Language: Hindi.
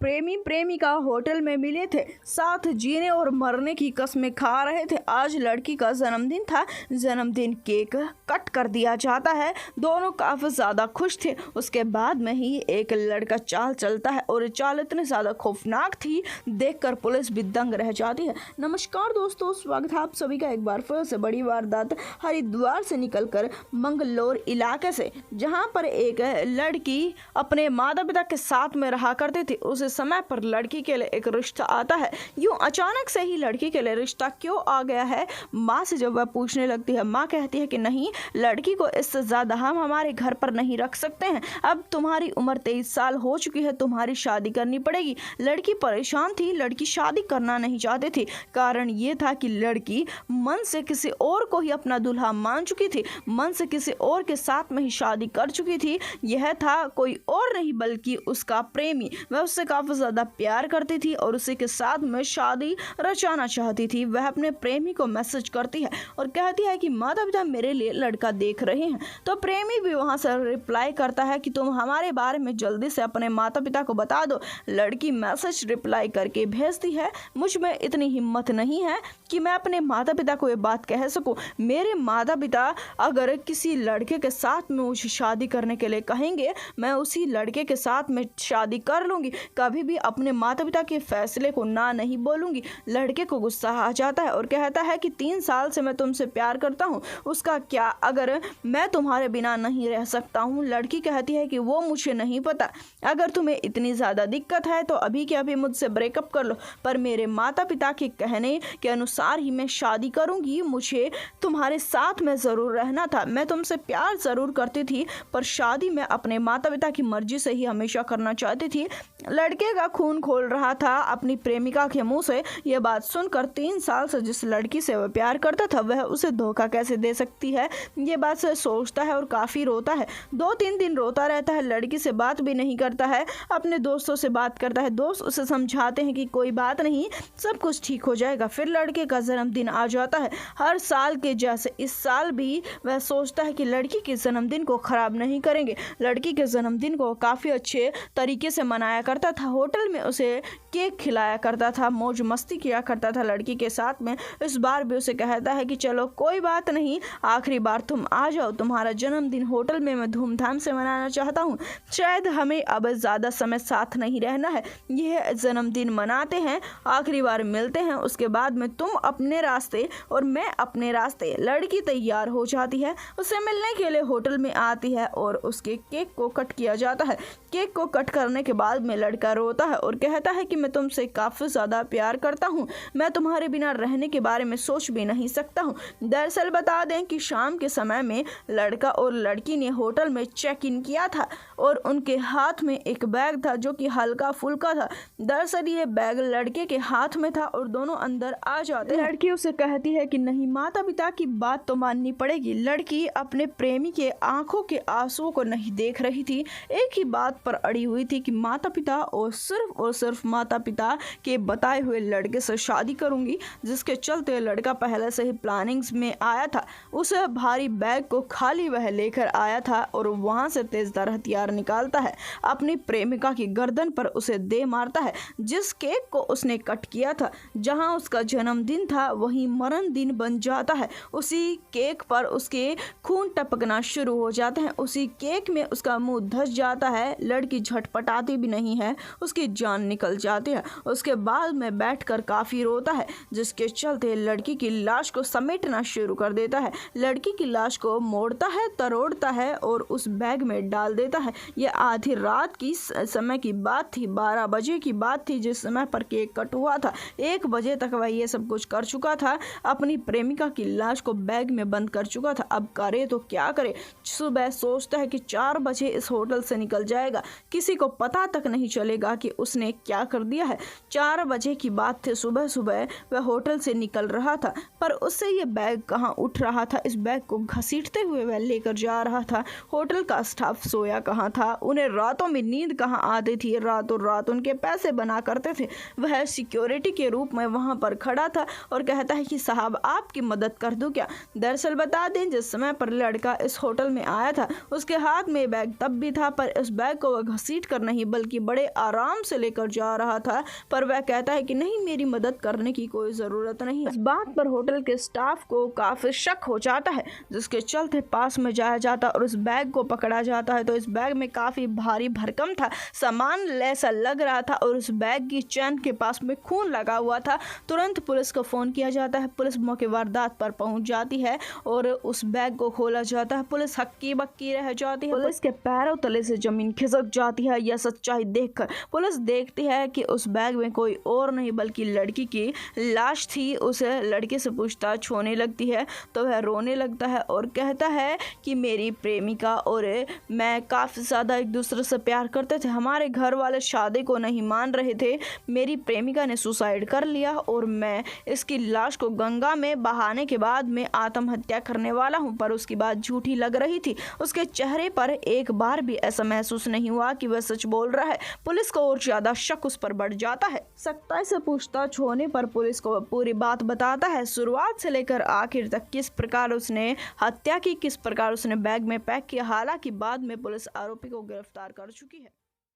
प्रेमी प्रेमिका होटल में मिले थे, साथ जीने और मरने की कस्में खा रहे थे। आज लड़की का जन्मदिन था। जन्मदिन केक कट कर दिया जाता है। दोनों काफी ज्यादा खुश थे। उसके बाद में ही एक लड़का चाल चलता है और चाल इतनी ज्यादा खौफनाक थी, देखकर पुलिस भी दंग रह जाती है। नमस्कार दोस्तों, स्वागत है आप सभी का एक बार फिर से बड़ी वारदात हरिद्वार से निकलकर मंगलोर इलाके से, जहां पर एक लड़की अपने माता पिता के साथ में रहा करती थी। उस समय पर लड़की के लिए एक रिश्ता आता है। यूं अचानक से ही लड़की के लिए रिश्ता क्यों आ गया है, माँ से जब वह पूछने लगती है, माँ कहती है कि नहीं, लड़की को इससे ज्यादा हम हमारे घर पर नहीं रख सकते हैं। अब तुम्हारी उम्र 23 साल हो चुकी है, तुम्हारी शादी करनी पड़ेगी। लड़की परेशान थी, लड़की शादी करना नहीं चाहती थी। कारण ये था कि लड़की मन से किसी और को ही अपना दूल्हा मान चुकी थी, मन से किसी और के साथ में ही शादी कर चुकी थी। यह था कोई और नहीं बल्कि उसका प्रेमी। वह उससे काफी ज्यादा प्यार करती थी और उसी के साथ में शादी रचाना चाहती थी। वह अपने प्रेमी को मैसेज करती है और कहती है कि माता पिता मेरे लिए लड़का देख रहे हैं। तो प्रेमी भी वहां से रिप्लाई करता है कि तुम हमारे बारे में जल्दी से अपने माता पिता को बता दो। लड़की मैसेज रिप्लाई करके भेजती है, मुझ में इतनी हिम्मत नहीं है कि मैं अपने माता पिता को ये बात कह सकूं। मेरे माता पिता अगर किसी लड़के के साथ में मुझे शादी करने के लिए कहेंगे, मैं उसी लड़के के साथ में शादी कर लूंगी। कभी भी अपने माता पिता के फैसले को ना नहीं बोलूंगी। लड़के को गुस्सा आ जाता है और कहता है कि 3 साल से मैं तुमसे प्यार करता हूँ, उसका क्या अगर मैं तुम्हारे बिना नहीं रह सकता हूँ। लड़की कहती है कि वो मुझे नहीं पता, अगर तुम्हें इतनी ज्यादा दिक्कत है तो अभी के अभी मुझसे ब्रेकअप कर लो, पर मेरे माता पिता के कहने के अनुसार ही मैं शादी करूंगी। मुझे तुम्हारे साथ में जरूर रहना था, मैं तुमसे प्यार जरूर करती थी, पर शादी मैं अपने माता पिता की मर्जी से ही हमेशा करना चाहती थी। लड़के का खून खोल रहा था अपनी प्रेमिका के मुंह से। यह बात सुनकर 3 साल से जिस लड़की से वह प्यार करता था, वह उसे धोखा कैसे दे सकती है, ये बात से सोचता है और काफी रोता है। 2-3 दिन रोता रहता है, लड़की से बात भी नहीं करता है, अपने दोस्तों से बात करता है। दोस्त उसे समझाते हैं कि कोई बात नहीं, सब कुछ ठीक हो जाएगा। फिर लड़के का जन्मदिन आ जाता है। हर साल के जैसे इस साल भी वह सोचता है कि लड़की के जन्मदिन को खराब नहीं करेंगे। लड़की के जन्मदिन को काफी अच्छे तरीके से मनाया करता था। होटल में उसे केक खिलाया करता था, मौज मस्ती किया करता था लड़की के साथ में। इस बार भी उसे कहता है कि चलो कोई बात नहीं, आखिरी बार तुम आ जाओ, तुम्हारा जन्मदिन होटल में मैं धूमधाम से मनाना चाहता हूँ। शायद हमें अब ज्यादा समय साथ नहीं रहना है, यह जन्मदिन मनाते हैं, आखिरी बार मिलते हैं, उसके बाद में तुम अपने रास्ते और मैं अपने रास्ते। लड़की तैयार हो जाती है, उसे मिलने के लिए होटल में आती है और उसके केक को कट किया जाता है। केक को कट करने के बाद में लड़का रोता है और कहता है कि मैं तुमसे काफी ज्यादा प्यार करता हूँ, मैं तुम्हारे बिना रहने के बारे में सोच भी नहीं सकता हूँ। दरअसल बता दें कि शाम के समय में लड़का और लड़की ने होटल में चेक इन किया था और उनके हाथ में एक बैग था जो कि हल्का फुल्का था। दरअसल ये बैग लड़के के हाथ में था और दोनों अंदर आ जाते हैं। लड़की उसे कहती है कि नहीं, माता पिता की बात तो माननी पड़ेगी। लड़की अपने प्रेमी के आंखों के आंसुओं को नहीं देख रही थी, एक ही बात पर अड़ी हुई थी कि माता पिता और सिर्फ माता पिता के बताए हुए लड़के से शादी करूंगी, जिसके चलते लड़का पहले से ही प्लानिंग्स में आया था। उस भारी बैग को खाली वह लेकर आया था और वहां से तेजधार हथियार निकालता है, अपनी प्रेमिका की गर्दन पर उसे दे मारता है। जिस केक को उसने कट किया था, जहां उसका जन्मदिन था, वही मरण दिन बन जाता है। उसी केक पर उसके खून टपकना शुरू हो जाते हैं, उसी केक में उसका मुंह धंस जाता है। लड़की झटपटाती भी नहीं है, उसकी जान निकल जाती है। उसके बाद में बैठकर काफी रोता है, जिसके चलते लड़की की लाश को समेटना शुरू कर देता है। लड़की की लाश को मोड़ता है, तरोड़ता है और उस बैग में डाल देता है। यह आधी रात की समय की बात थी, 12 बजे की बात थी, जिस समय पर केक कट हुआ था। 1 बजे तक वह ये सब कुछ कर चुका था, अपनी प्रेमिका की लाश को बैग में बंद कर चुका था। अब करे तो क्या करे। सुबह सोचता है कि 4 बजे इस होटल से निकल जाएगा, किसी को पता तक नहीं चलेगा कि उसने क्या कर दिया है। 4 बजे की बात थी, सुबह सुबह वह होटल से निकल रहा था, पर उससे ये बैग कहाँ उठ रहा था। इस बैग को घसीटते हुए वह लेकर जा रहा था। होटल का स्टाफ सोया कहाँ था, उन्हें रातों में नींद कहाँ आती थी, रातों रात उनके पैसे बना करते थे। वह सिक्योरिटी के रूप में वहां पर खड़ा था और कहता है कि साहब आपकी मदद कर दूं क्या। दरअसल बता दें, जिस समय पर लड़का इस होटल में आया था, उसके हाथ में बैग तब भी था, पर इस बैग को वह घसीट कर नहीं बल्कि बड़े आराम से लेकर जा रहा था, पर वह कहता है कि नहीं, मेरी मदद करने की कोई ज़रूरत नहीं है। इस बात पर होटल के स्टाफ को काफ़ी शक हो जाता है, जिसके चलते पास में जाया जाता और उस बैग को पकड़ा जाता है। तो इस बैग में काफ़ी भारी भरकम था, सामान ऐसा लग रहा था और उस बैग की चैन के पास में खून लगा हुआ था। तुरंत पुलिस को फ़ोन किया जाता है। पुलिस मौके वारदात पर पहुंच जाती है और उस बैग को खोला जाता है। पुलिस हक्की बक्की रह जाती है। पुलिस के पैरों तले से जमीन खिसक जाती है। यह सच्चाई देखकर पुलिस देखती है कि उस बैग में कोई और नहीं बल्कि लड़की की लाश थी। उसे लड़के से पूछताछ होने लगती है तो वह रोने लगता है और कहता है कि मेरी प्रेमिका और मैं काफ़ी ज़्यादा एक दूसरे से प्यार करते थे। हमारे घर वाले शादी को नहीं मान रहे थे। मेरी प्रेमिका ने सुसाइड कर लिया और मैं इसकी लाश को गंगा में बहाने के बाद में आत्महत्या करने वाला हूं। पर उसकी बात झूठी लग रही थी। उसके चेहरे पर एक बार भी ऐसा महसूस नहीं हुआ कि वह सच बोल रहा है। पुलिस को और ज्यादा शक उस पर बढ़ जाता है। सख्ताई से पूछताछ होने पर पुलिस को पूरी बात बताता है, शुरुआत से लेकर आखिर तक किस प्रकार उसने हत्या की, किस प्रकार उसने बैग में पैक किया। हालांकि बाद में पुलिस आरोपी को गिरफ्तार कर चुकी है।